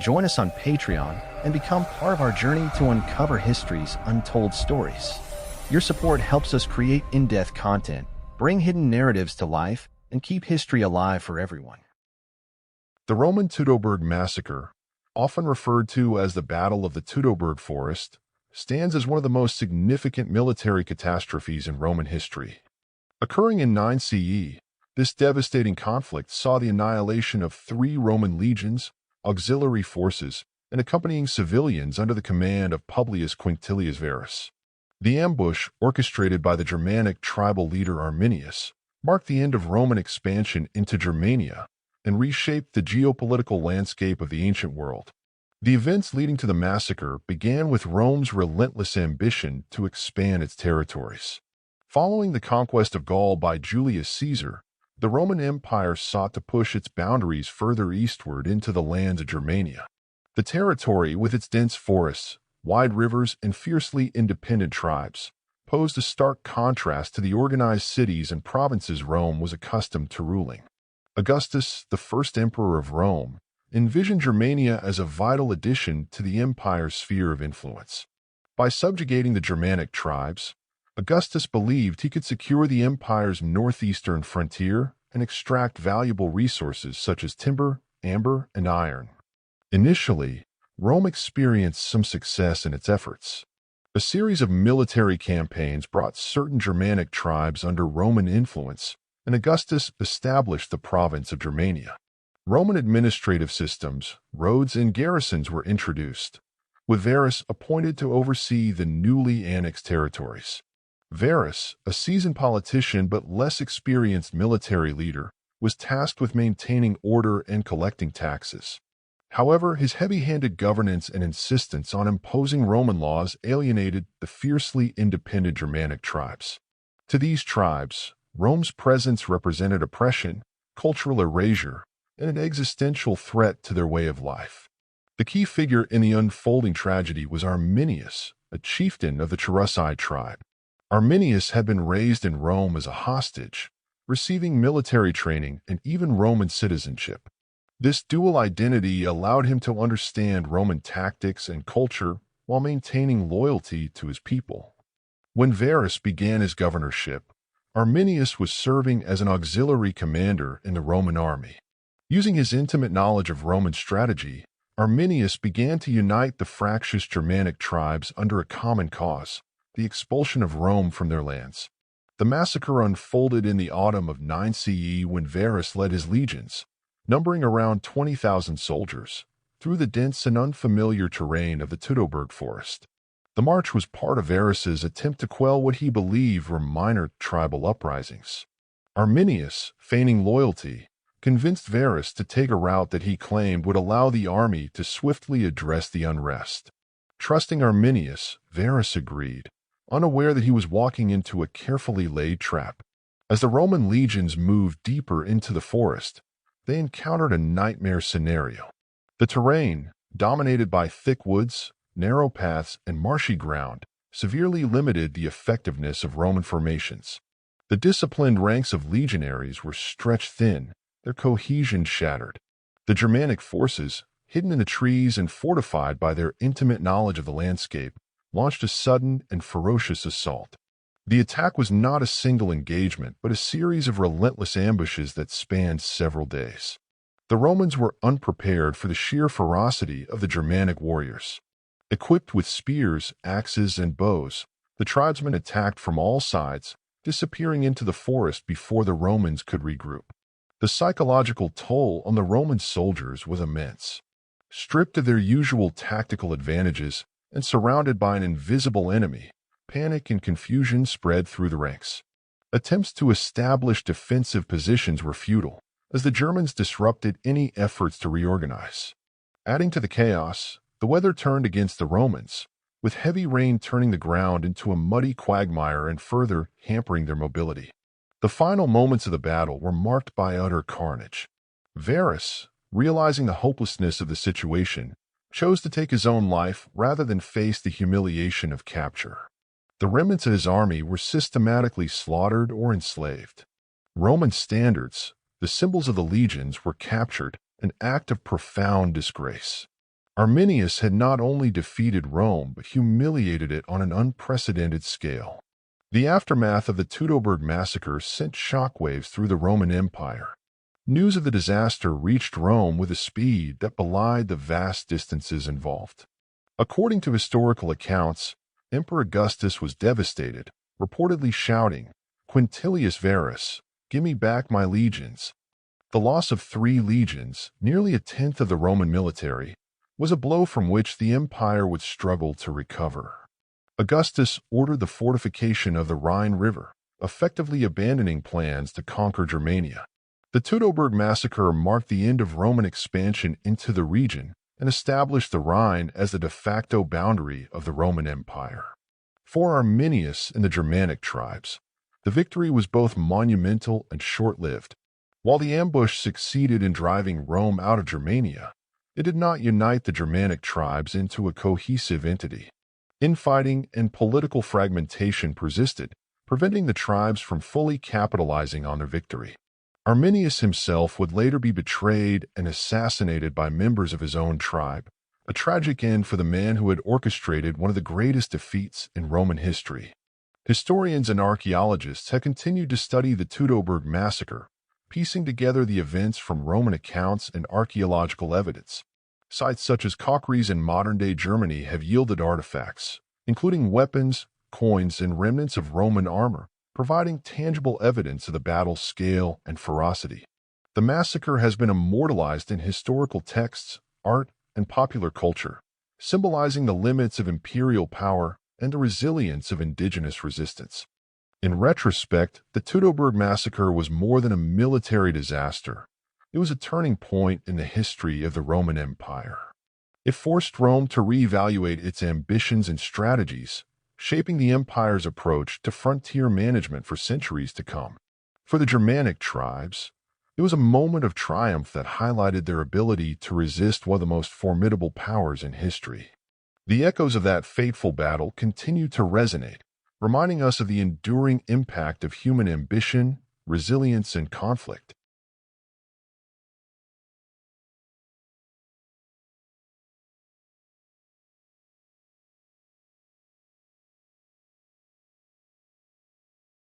Join us on Patreon and become part of our journey to uncover history's untold stories. Your support helps us create in-depth content, bring hidden narratives to life, and keep history alive for everyone. The Roman Teutoburg Massacre, often referred to as the Battle of the Teutoburg Forest, stands as one of the most significant military catastrophes in Roman history. Occurring in 9 CE, this devastating conflict saw the annihilation of 3 Roman legions, auxiliary forces, and accompanying civilians under the command of Publius Quinctilius Varus. The ambush, orchestrated by the Germanic tribal leader Arminius, marked the end of Roman expansion into Germania and reshaped the geopolitical landscape of the ancient world. The events leading to the massacre began with Rome's relentless ambition to expand its territories. Following the conquest of Gaul by Julius Caesar, the Roman Empire sought to push its boundaries further eastward into the lands of Germania. The territory, with its dense forests, wide rivers, and fiercely independent tribes, posed a stark contrast to the organized cities and provinces Rome was accustomed to ruling. Augustus, the first emperor of Rome, envisioned Germania as a vital addition to the empire's sphere of influence. By subjugating the Germanic tribes, Augustus believed he could secure the empire's northeastern frontier and extract valuable resources such as timber, amber, and iron. Initially, Rome experienced some success in its efforts. A series of military campaigns brought certain Germanic tribes under Roman influence, and Augustus established the province of Germania. Roman administrative systems, roads, and garrisons were introduced, with Varus appointed to oversee the newly annexed territories. Varus, a seasoned politician but less experienced military leader, was tasked with maintaining order and collecting taxes. However, his heavy-handed governance and insistence on imposing Roman laws alienated the fiercely independent Germanic tribes. To these tribes, Rome's presence represented oppression, cultural erasure, and an existential threat to their way of life. The key figure in the unfolding tragedy was Arminius, a chieftain of the Cherusei tribe. Arminius had been raised in Rome as a hostage, receiving military training and even Roman citizenship. This dual identity allowed him to understand Roman tactics and culture while maintaining loyalty to his people. When Varus began his governorship, Arminius was serving as an auxiliary commander in the Roman army. Using his intimate knowledge of Roman strategy, Arminius began to unite the fractious Germanic tribes under a common cause: the expulsion of Rome from their lands. The massacre unfolded in the autumn of 9 CE when Varus led his legions, numbering around 20,000 soldiers, through the dense and unfamiliar terrain of the Teutoburg forest. The march was part of Varus's attempt to quell what he believed were minor tribal uprisings. Arminius, feigning loyalty, convinced Varus to take a route that he claimed would allow the army to swiftly address the unrest. Trusting Arminius, Varus agreed, unaware that he was walking into a carefully laid trap. As the Roman legions moved deeper into the forest, they encountered a nightmare scenario. The terrain, dominated by thick woods, narrow paths, and marshy ground, severely limited the effectiveness of Roman formations. The disciplined ranks of legionaries were stretched thin, their cohesion shattered. The Germanic forces, hidden in the trees and fortified by their intimate knowledge of the landscape, launched a sudden and ferocious assault. The attack was not a single engagement, but a series of relentless ambushes that spanned several days. The Romans were unprepared for the sheer ferocity of the Germanic warriors. Equipped with spears, axes, and bows, the tribesmen attacked from all sides, disappearing into the forest before the Romans could regroup. The psychological toll on the Roman soldiers was immense. Stripped of their usual tactical advantages and surrounded by an invisible enemy, panic and confusion spread through the ranks. Attempts to establish defensive positions were futile, as the Germans disrupted any efforts to reorganize. Adding to the chaos, the weather turned against the Romans, with heavy rain turning the ground into a muddy quagmire and further hampering their mobility. The final moments of the battle were marked by utter carnage. Varus, realizing the hopelessness of the situation, chose to take his own life rather than face the humiliation of capture. The remnants of his army were systematically slaughtered or enslaved. Roman standards, the symbols of the legions, were captured, an act of profound disgrace. Arminius had not only defeated Rome, but humiliated it on an unprecedented scale. The aftermath of the Teutoburg massacre sent shockwaves through the Roman Empire. News of the disaster reached Rome with a speed that belied the vast distances involved. According to historical accounts, Emperor Augustus was devastated, reportedly shouting, "Quintilius Varus, give me back my legions." The loss of 3 legions, nearly a tenth of the Roman military, was a blow from which the empire would struggle to recover. Augustus ordered the fortification of the Rhine River, effectively abandoning plans to conquer Germania. The Teutoburg massacre marked the end of Roman expansion into the region and established the Rhine as the de facto boundary of the Roman Empire. For Arminius and the Germanic tribes, the victory was both monumental and short-lived. While the ambush succeeded in driving Rome out of Germania, it did not unite the Germanic tribes into a cohesive entity. Infighting and political fragmentation persisted, preventing the tribes from fully capitalizing on their victory. Arminius himself would later be betrayed and assassinated by members of his own tribe, a tragic end for the man who had orchestrated one of the greatest defeats in Roman history. Historians and archaeologists have continued to study the Teutoburg massacre, piecing together the events from Roman accounts and archaeological evidence. Sites such as Kochries in modern-day Germany have yielded artifacts, including weapons, coins, and remnants of Roman armor, providing tangible evidence of the battle's scale and ferocity. The massacre has been immortalized in historical texts, art, and popular culture, symbolizing the limits of imperial power and the resilience of indigenous resistance. In retrospect, the Teutoburg massacre was more than a military disaster. It was a turning point in the history of the Roman Empire. It forced Rome to reevaluate its ambitions and strategies, shaping the empire's approach to frontier management for centuries to come. For the Germanic tribes, it was a moment of triumph that highlighted their ability to resist one of the most formidable powers in history. The echoes of that fateful battle continue to resonate, reminding us of the enduring impact of human ambition, resilience, and conflict.